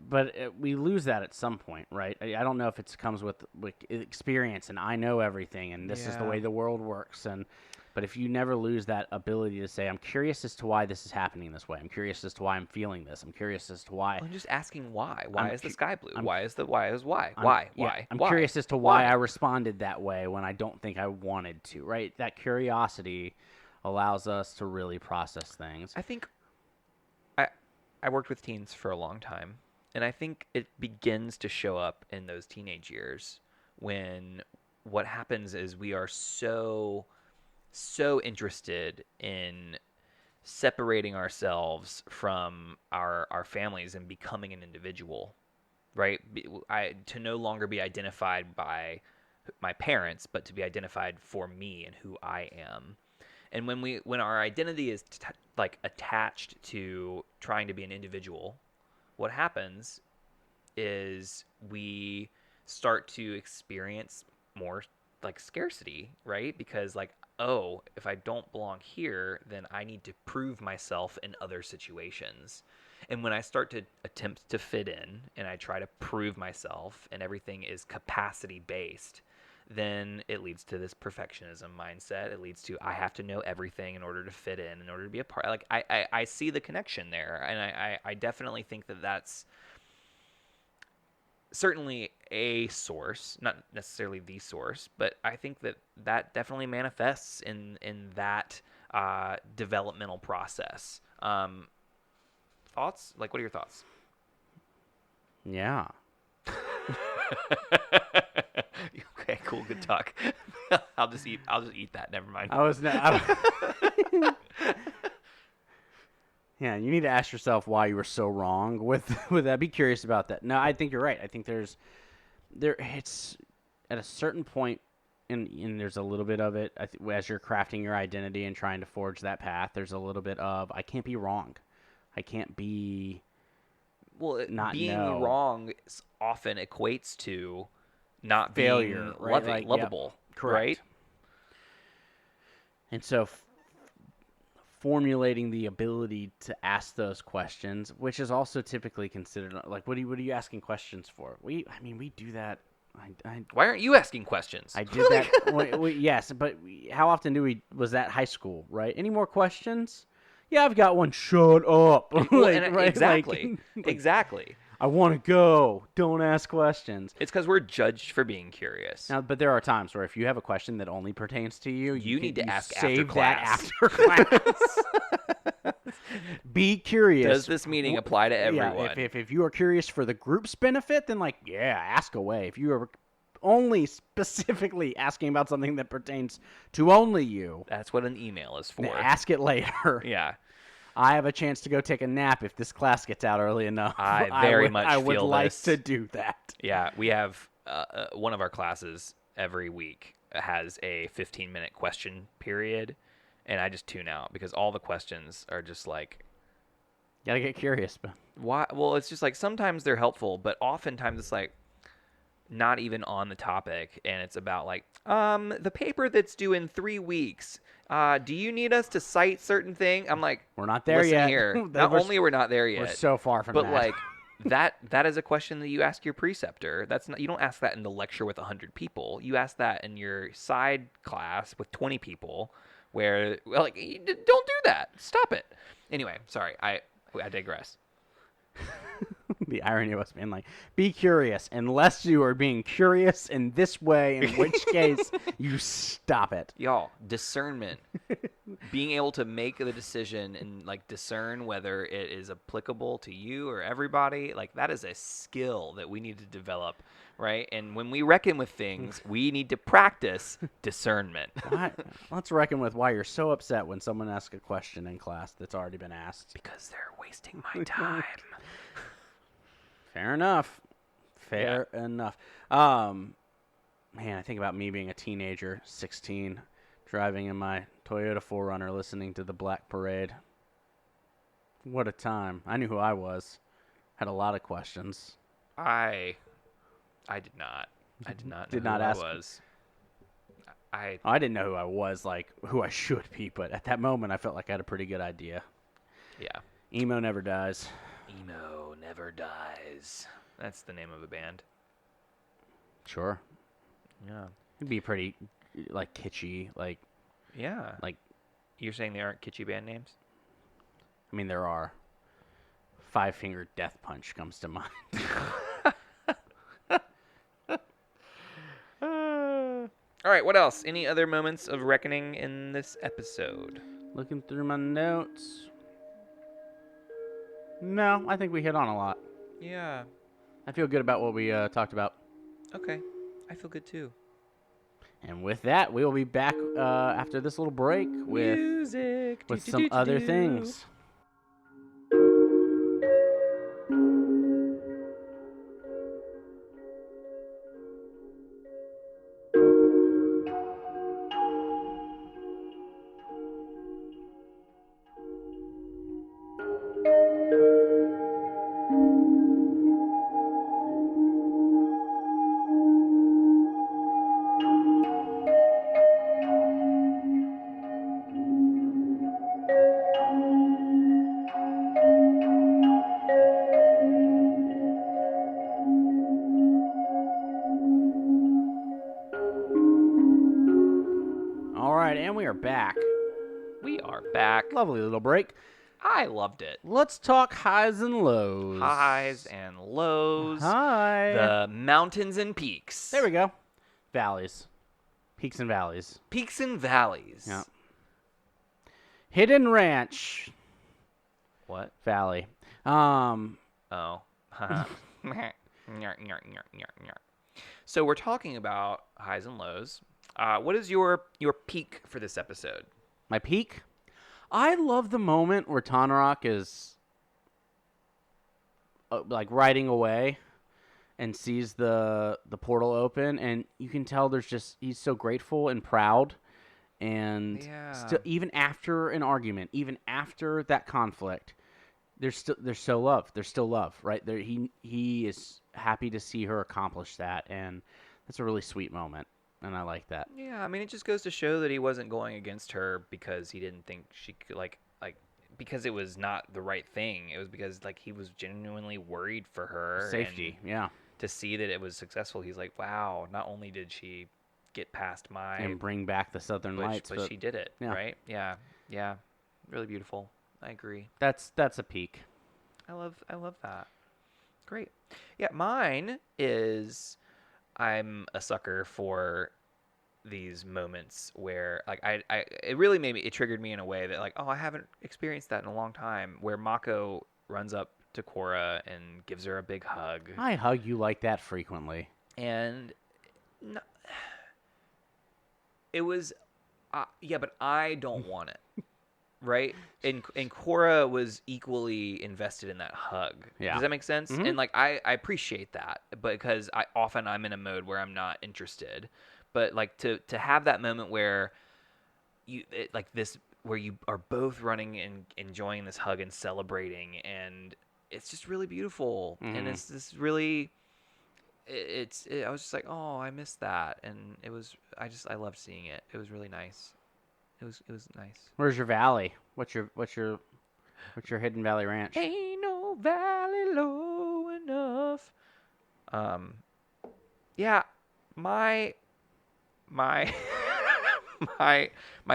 but we lose that at some point, right? I don't know if it comes with like experience and I know everything and this is the Yeah. way the world works, but if you never lose that ability to say, I'm curious as to why this is happening this way. I'm curious as to why I'm feeling this. I'm curious as to why. I'm just asking why. Why I'm is the cu- sky blue? I'm Why is why? I'm Why? yeah, Why? I'm Why? curious as to why I Why? responded that way when I don't think I wanted to, right? That curiosity allows us to really process things. I think I I worked with teens for a long time, and I think it begins to show up in those teenage years when what happens is we are so interested in separating ourselves from our families and becoming an individual, right? To no longer be identified by my parents, but to be identified for me and who I am. And when our identity is like attached to trying to be an individual, what happens is we start to experience more like scarcity, right? Because like, oh, if I don't belong here, then I need to prove myself in other situations. And when I start to attempt to fit in and I try to prove myself and everything is capacity based, then it leads to this perfectionism mindset. It leads to I have to know everything in order to fit in order to be a part. Like I see the connection there, and I definitely think that that's certainly a source, not necessarily the source, but I think that that definitely manifests in that developmental process. Thoughts? Like, what are your thoughts? Yeah. Okay, cool, good talk. I'll just eat that. Never mind. I was not. Yeah, you need to ask yourself why you were so wrong with that. Be curious about that. No, I think you're right. I think it's at a certain point, and there's a little bit of it as you're crafting your identity and trying to forge that path. There's a little bit of I can't be wrong. I can't be not being know. wrong often equates to not Failure, being right? Like, lovable, correct. right? And so formulating the ability to ask those questions, which is also typically considered like, what are you asking questions for? We do that. Why aren't you asking questions? I did that. Yes, but how often was that high school, right? Any more questions? Yeah, I've got one. Shut up. Right? Exactly. Exactly. I want to go. Don't ask questions. It's because we're judged for being curious. Now, but there are times where if you have a question that only pertains to you, you need to ask save after class. that after class. Be curious. Does this meaning apply to everyone? Yeah, if you are curious for the group's benefit, then ask away. If you are only specifically asking about something that pertains to only you, that's what an email is for. Ask it later. Yeah. I have a chance to go take a nap if this class gets out early enough. I would feel like this. to do that. Yeah, we have one of our classes every week has a 15-minute question period, and I just tune out because all the questions are just like, you gotta get curious. But why? Well, it's just like sometimes they're helpful, but oftentimes it's like not even on the topic, and it's about like the paper that's due in 3 weeks. Do you need us to cite certain thing? I'm like, we're not there listen yet. Here. Not only are we not there yet, we're so far from but that. like that is a question that you ask your preceptor. That's not, you don't ask that in the lecture with 100 people. You ask that in your side class with 20 people, where like don't do that. Stop it. Anyway, sorry, I digress. The irony of us being like, be curious, unless you are being curious in this way, in which case you stop it. Y'all, discernment. Being able to make the decision and like discern whether it is applicable to you or everybody, like that is a skill that we need to develop, right? And when we reckon with things, we need to practice discernment. Let's reckon with why you're so upset when someone asks a question in class that's already been asked. Because they're wasting my time. Fair enough. Fair enough. Man, I think about me being a teenager, 16, driving in my Toyota 4Runner, listening to the Black Parade. What a time. I knew who I was. Had a lot of questions. I did not. I did not know who ask. I was. I didn't know who I was, like who I should be, but at that moment I felt like I had a pretty good idea. Yeah. Emo never dies. Emo never dies. That's the name of a band. Sure. Yeah. It'd be pretty, like, kitschy. Yeah. Like, You're saying they aren't kitschy band names? I mean, there are. Five Finger Death Punch comes to mind. All right, what else? Any other moments of reckoning in this episode? Looking through my notes. No, I think we hit on a lot. Yeah. I feel good about what we talked about. Okay. I feel good too. And with that, we will be back after this little break with Music. with some other things. All right, and we are back. We are back. Lovely little break. I loved it. Let's talk highs and lows. Highs and lows. Hi. The mountains and peaks. There we go. Valleys. Peaks and valleys. Peaks and valleys. Yeah. Hidden Ranch. What? Valley. Oh. So we're talking about highs and lows. What is your peak for this episode? My peak? I love the moment where nARK is like riding away and sees the portal open, and you can tell he's so grateful and proud, and even after an argument, even after that conflict, there's still love, right? He is happy to see her accomplish that, and that's a really sweet moment. And I like that. Yeah, I mean, it just goes to show that he wasn't going against her because he didn't think she could, because it was not the right thing. It was because, he was genuinely worried for her. Safety, and to see that it was successful, he's like, wow, not only did she get past and bring back the Southern Lights, but she did it, yeah. right? Yeah, yeah. Really beautiful. I agree. That's a peak. I love that. Great. Yeah, mine is... I'm a sucker for these moments where it triggered me in a way that I haven't experienced that in a long time, where Mako runs up to Korra and gives her a big hug. I hug you like that frequently. And it was but I don't want it. Right? And Korra was equally invested in that hug. Yeah. Does that make sense? Mm-hmm. And I appreciate that, because I'm in a mode where I'm not interested. But to have that moment where where you are both running and enjoying this hug and celebrating, and it's just really beautiful. Mm-hmm. And it's this really I was just like, oh, I missed that, and I loved seeing it. It was really nice. It was nice. Where's your valley? What's your Hidden Valley Ranch? Ain't no valley low enough. Yeah, my my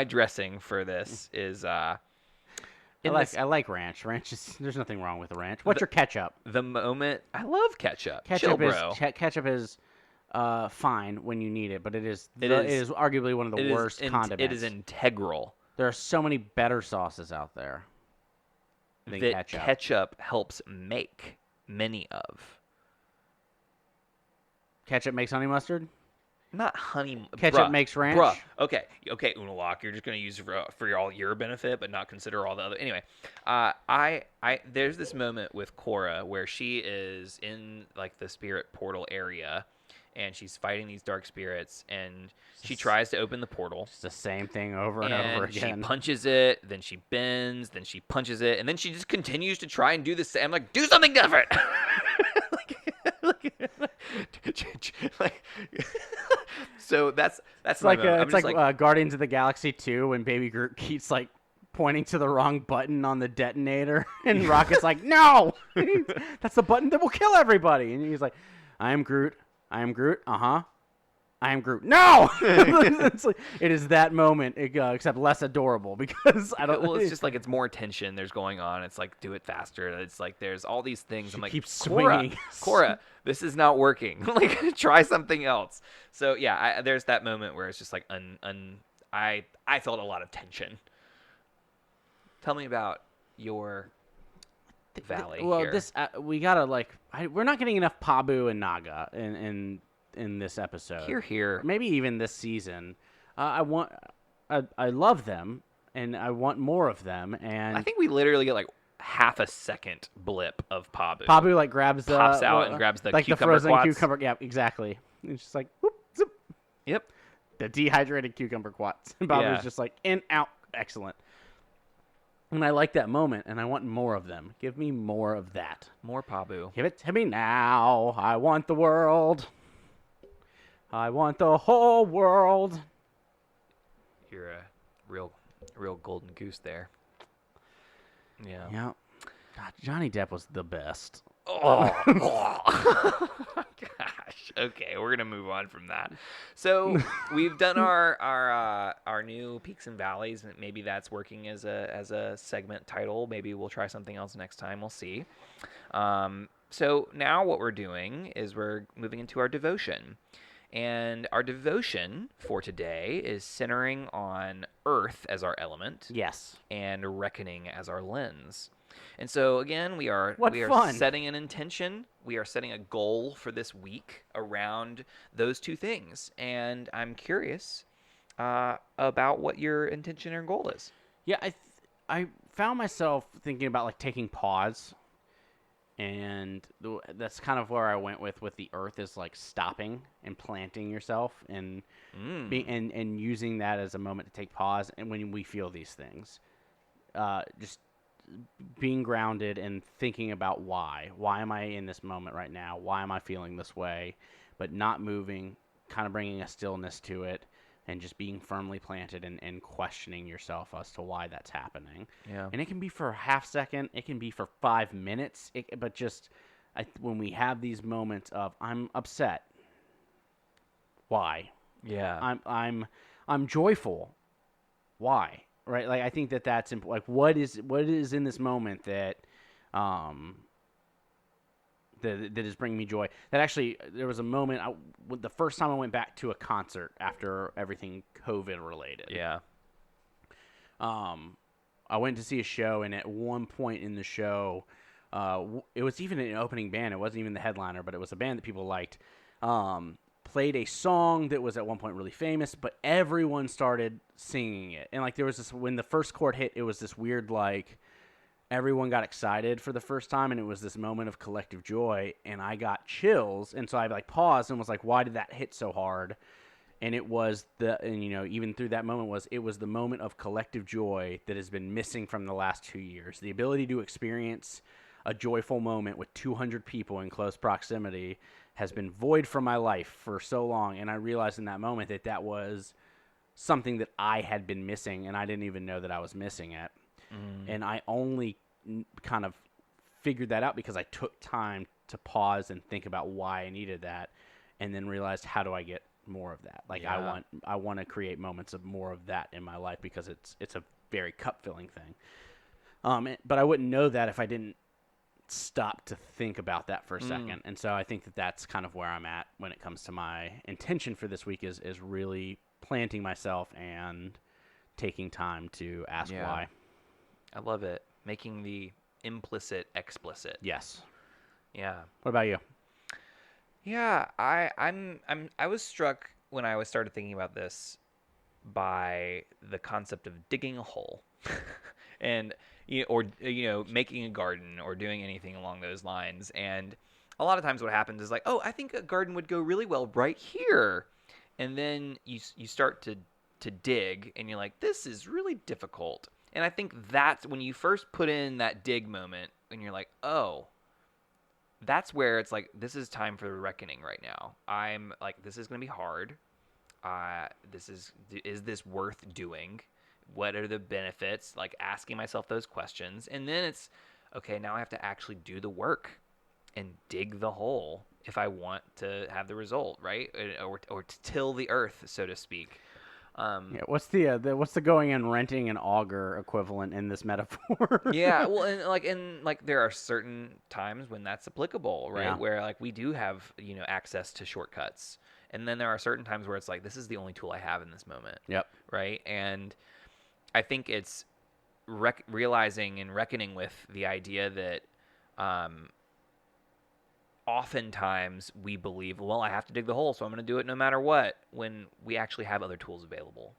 dressing for this is I like ranch. Ranch is there's nothing wrong with the ranch. What's your ketchup? The moment I love ketchup. Ketchup Chill, is bro. Ketchup is fine when you need it, but it is arguably one of the worst condiments. It is integral. There are so many better sauces out there than that ketchup. Ketchup helps make many of. Ketchup makes honey mustard? Not honey. Ketchup makes ranch? Bruh. Okay, Unalak, you're just going to use it for all your benefit, but not consider all the other. Anyway, there's this moment with Korra where she is in the spirit portal area, and she's fighting these dark spirits, and she tries to open the portal. It's the same thing over and over again. She punches it, then she bends, then she punches it, and then she just continues to try and do the same. I'm like, do something different. So that's it's my like moment. it's like Guardians of the Galaxy 2 when Baby Groot keeps pointing to the wrong button on the detonator, and Rocket's like, "No, that's the button that will kill everybody." And he's like, "I am Groot. I am Groot. I am Groot. No!" It is that moment, except less adorable because I don't. Well, it's just like it's more tension there's going on. It's like do it faster. It's like there's all these things. I'm like, keeps swinging. Korra, this is not working. Like try something else. So yeah, there's that moment where it's just like I felt a lot of tension. Tell me about your valley here. This we gotta we're not getting enough Pabu and Naga in this episode. Here. Maybe even this season. I love them, and I want more of them. And I think we literally get like half a second blip of Pabu. Pabu grabs pops out and grabs the like cucumber the frozen quats. cucumber. Yeah, exactly. It's just like whoop, zip. Yep. The dehydrated cucumber quats. And Pabu's just like in, out, excellent. And I like that moment, and I want more of them. Give me more of that. More Pabu. Give it to me now. I want the world. I want the whole world. You're a real golden goose there. Yeah. Yeah. God, Johnny Depp was the best. Oh. Gosh. Okay, we're gonna move on from that. So we've done our new peaks and valleys. Maybe that's working as a segment title. Maybe we'll try something else next time. We'll see. So now what we're doing is we're moving into our devotion. And our devotion for today is centering on Earth as our element. Yes. And reckoning as our lens. And so again, we are setting an intention. We are setting a goal for this week around those two things. And I'm curious about what your intention or goal is. Yeah, I found myself thinking about taking pause. And that's kind of where I went with the Earth is stopping and planting yourself and and using that as a moment to take pause. And when we feel these things, just being grounded and thinking about why am I in this moment right now? Why am I feeling this way? But not moving, kind of bringing a stillness to it. And just being firmly planted and questioning yourself as to why that's happening. Yeah. And it can be for a half second. It can be for 5 minutes. But just when we have these moments of I'm upset. Why? Yeah. I'm joyful. Why? Right? I think that's important. What is in this moment that that is bringing me joy. That actually, there was a moment, the first time I went back to a concert after everything COVID related. Yeah. I went to see a show, and at one point in the show, it was even an opening band. It wasn't even the headliner, but it was a band that people liked. Played a song that was at one point really famous, but everyone started singing it. And there was this, when the first chord hit, it was this weird everyone got excited for the first time, and it was this moment of collective joy, and I got chills, and so I paused and was like, why did that hit so hard? And it was even through that moment it was the moment of collective joy that has been missing from the last 2 years. The ability to experience a joyful moment with 200 people in close proximity has been void from my life for so long, and I realized in that moment that was something that I had been missing, and I didn't even know that I was missing it. And I only kind of figured that out because I took time to pause and think about why I needed that, and then realized, how do I get more of that? I want to create moments of more of that in my life because it's a very cup filling thing. But I wouldn't know that if I didn't stop to think about that for a second. And so I think that's kind of where I'm at when it comes to my intention for this week is really planting myself and taking time to ask why. I love it. Making the implicit explicit. Yes. Yeah. What about you? Yeah, I was struck when I started thinking about this by the concept of digging a hole, and making a garden or doing anything along those lines. And a lot of times, what happens is I think a garden would go really well right here, and then you start to dig, and you're like, this is really difficult. And I think that's when you first put in that dig moment, and you're like, oh, that's where it's this is time for reckoning right now. I'm this is going to be hard. Is this worth doing? What are the benefits? Like asking myself those questions. And then it's, okay, now I have to actually do the work and dig the hole if I want to have the result, right? Or to till the earth, so to speak. Yeah, what's the going and renting an auger equivalent in this metaphor? Yeah, well, and there are certain times when that's applicable, right? Yeah. Where like we do have, access to shortcuts. And then there are certain times where it's like, this is the only tool I have in this moment. Yep. Right? And I think it's realizing and reckoning with the idea that oftentimes we believe, well, I have to dig the hole, so I'm going to do it no matter what, when we actually have other tools available.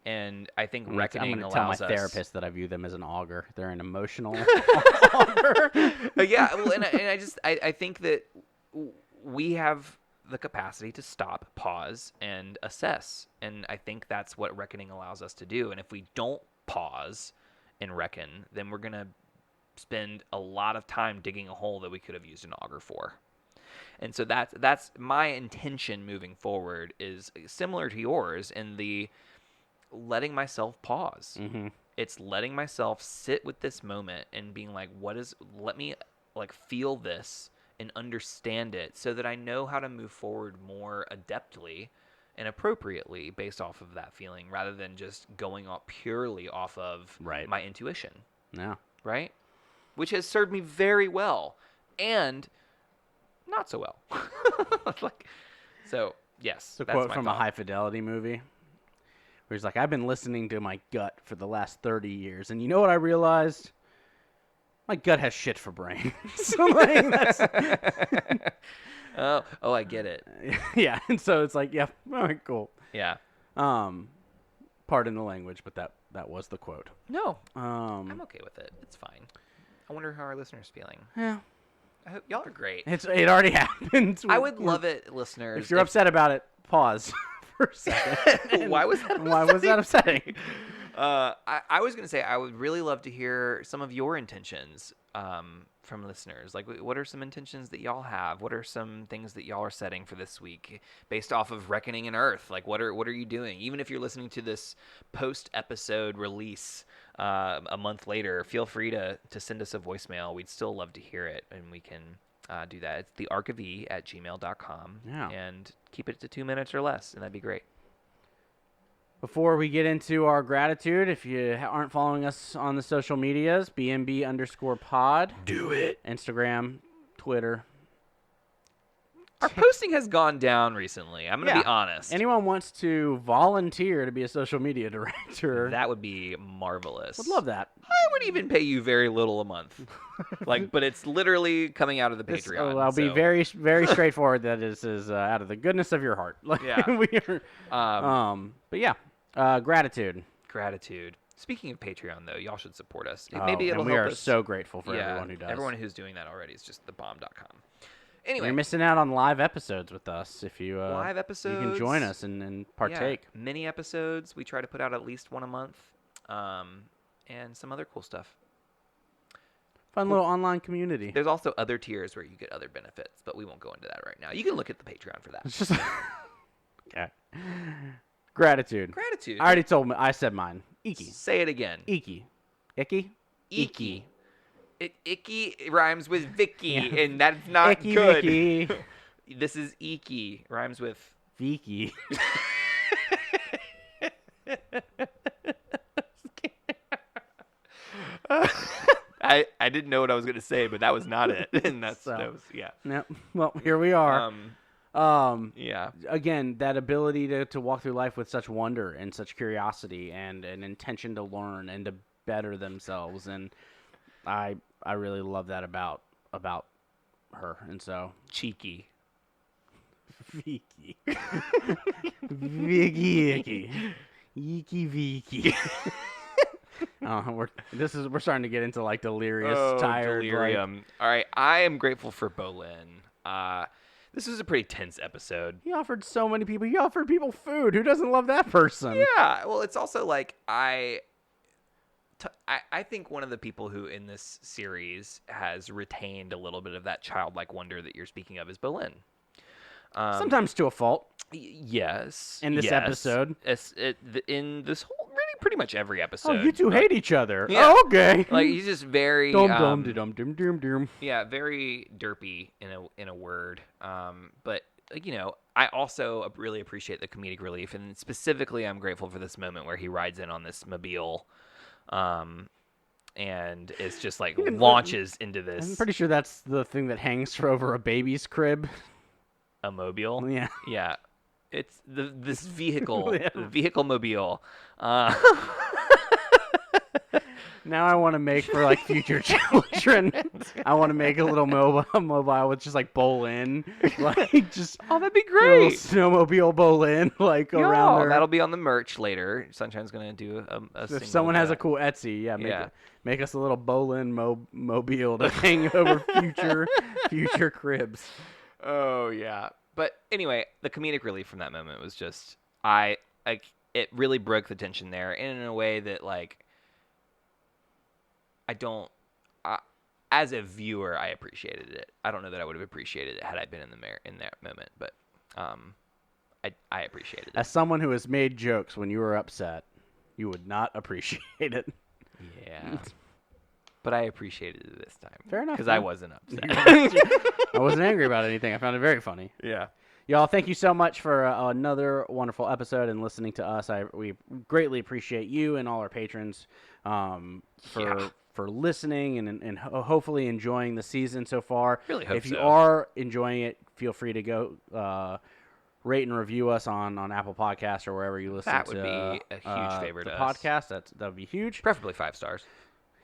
And I think reckoning I'm allows tell my us... therapist that I view them as an auger. They're an emotional auger. Yeah, well, and I think that we have the capacity to stop, pause, and assess. And I think that's what reckoning allows us to do. And if we don't pause and reckon, then we're going to spend a lot of time digging a hole that we could have used an auger for. And so that's my intention moving forward, is similar to yours in the letting myself pause. Mm-hmm. It's letting myself sit with this moment and being like, let me like feel this and understand it so that I know how to move forward more adeptly and appropriately based off of that feeling, rather than just going purely off of my intuition. Yeah. Right? Which has served me very well and not so well. So, yes. It's a quote from a High Fidelity movie where he's like, I've been listening to my gut for the last 30 years, and you know what I realized? My gut has shit for brains. So like, that's... oh, I get it. Yeah, and so it's like, yeah, all right, cool. Yeah. Pardon the language, but that was the quote. No, I'm okay with it. It's fine. I wonder how our listeners are feeling. Yeah. I hope y'all are great. It already happened. I would love it, listeners. If you're upset about it, pause for a second. Why was that upsetting? Why was that upsetting? I was going to say, I would really love to hear some of your intentions from listeners. Like, what are some intentions that y'all have? What are some things that y'all are setting for this week based off of Reckoning in Earth? Like, what are you doing? Even if you're listening to this post-episode release a month later, feel free to send us a voicemail. We'd still love to hear it, and we can do that. It's thearkofe@gmail.com. Yeah. And keep it to 2 minutes or less, and that'd be great. Before we get into our gratitude, if you aren't following us on the social medias, BNB_pod. Do it. Instagram, Twitter. Our posting has gone down recently. I'm going to be honest. Anyone wants to volunteer to be a social media director? That would be marvelous. Would love that. I would even pay you very little a month. But it's literally coming out of the Patreon. I'll be very, very straightforward. That is out of the goodness of your heart. Yeah. We are, but yeah, gratitude. Gratitude. Speaking of Patreon, though, y'all should support us. Maybe it'll help us. We are so grateful for everyone who does. Everyone who's doing that already is just thebomb.com. Anyway, you're missing out on live episodes with us. If you live episodes, you can join us and partake. Yeah, mini episodes. We try to put out at least one a month, and some other cool stuff. Fun little online community. There's also other tiers where you get other benefits, but we won't go into that right now. You can look at the Patreon for that. It's just okay. Gratitude. Gratitude. I already told me. I said mine. Iki. Say it again. Iki. Icky. Iki. Icky rhymes with Vicky, and that's not Icky good. Vicky. This is Iki. Rhymes with Vicky. I didn't know what I was going to say, but that was not it. And that was, yeah. Yep. Well, here we are. Yeah. Again, that ability to walk through life with such wonder and such curiosity and an intention to learn and to better themselves, and I really love that about her, and so cheeky. Vicky. Vicky. Yeeky we're starting to get into like delirious, tired. Delirium. Like, all right, I am grateful for Bolin. This was a pretty tense episode. He offered so many people. He offered people food. Who doesn't love that person? Yeah. Well, it's also like I think one of the people who in this series has retained a little bit of that childlike wonder that you're speaking of is Bolin. Sometimes to a fault. Yes. In this episode. In this whole, pretty much every episode. Oh, you two hate each other. Yeah. Oh, okay. Like he's just very Yeah, very derpy in a word. But I also really appreciate the comedic relief, and specifically, I'm grateful for this moment where he rides in on this mobile, and it's just like launches into this. I'm pretty sure that's the thing that hangs for over a baby's crib. A mobile. Yeah. Yeah. It's this vehicle, Yeah. the vehicle mobile. Now I want to make for like future children. I want to make a little mobile with just like Bolin, like just Oh, that'd be little great. snowmobile Bolin, like around there. That'll be on the merch later. Sunshine's gonna do a If single someone with has a that. cool Etsy, yeah, Yeah. make us a little Bolin mobile to hang over future cribs. Oh yeah. But anyway, the comedic relief from that moment was just it really broke the tension there, and in a way that like as a viewer, I appreciated it. I don't know that I would have appreciated it had I been in that moment, but I appreciated it. As someone who has made jokes when you were upset, you would not appreciate it. Yeah. But I appreciated it this time. Fair enough. Because I wasn't upset. I wasn't angry about anything. I found it very funny. Yeah. Y'all, thank you so much for another wonderful episode and listening to us. We greatly appreciate you and all our patrons for listening and hopefully enjoying the season so far. Really hope if you so. are enjoying it, feel free to go rate and review us on Apple Podcasts or wherever you listen That to would be a huge favor the to us. podcast. That would be huge. Preferably 5 stars.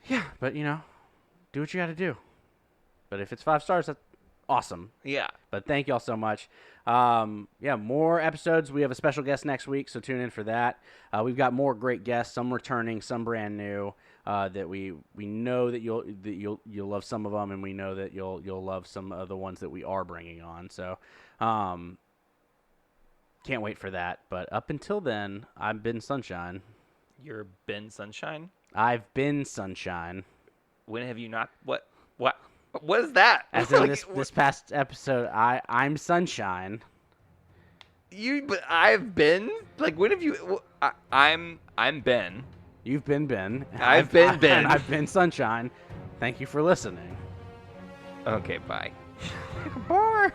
Yeah, but do what you got to do. But if it's 5 stars, that's awesome. Yeah. But thank y'all so much. More episodes. We have a special guest next week, so tune in for that. We've got more great guests, some returning, some brand new. That we know that you'll love some of them, and we know that you'll love some of the ones that we are bringing on. So, can't wait for that. But up until then, I've been Sunshine. You're Ben Sunshine? I've been Sunshine. When have you not? What is that? As in this past episode, I'm Sunshine. But I've been? Like, when have you? I'm Ben. You've been Ben. I've been Ben. And I've been Sunshine. Thank you for listening. Okay, bye. Bye.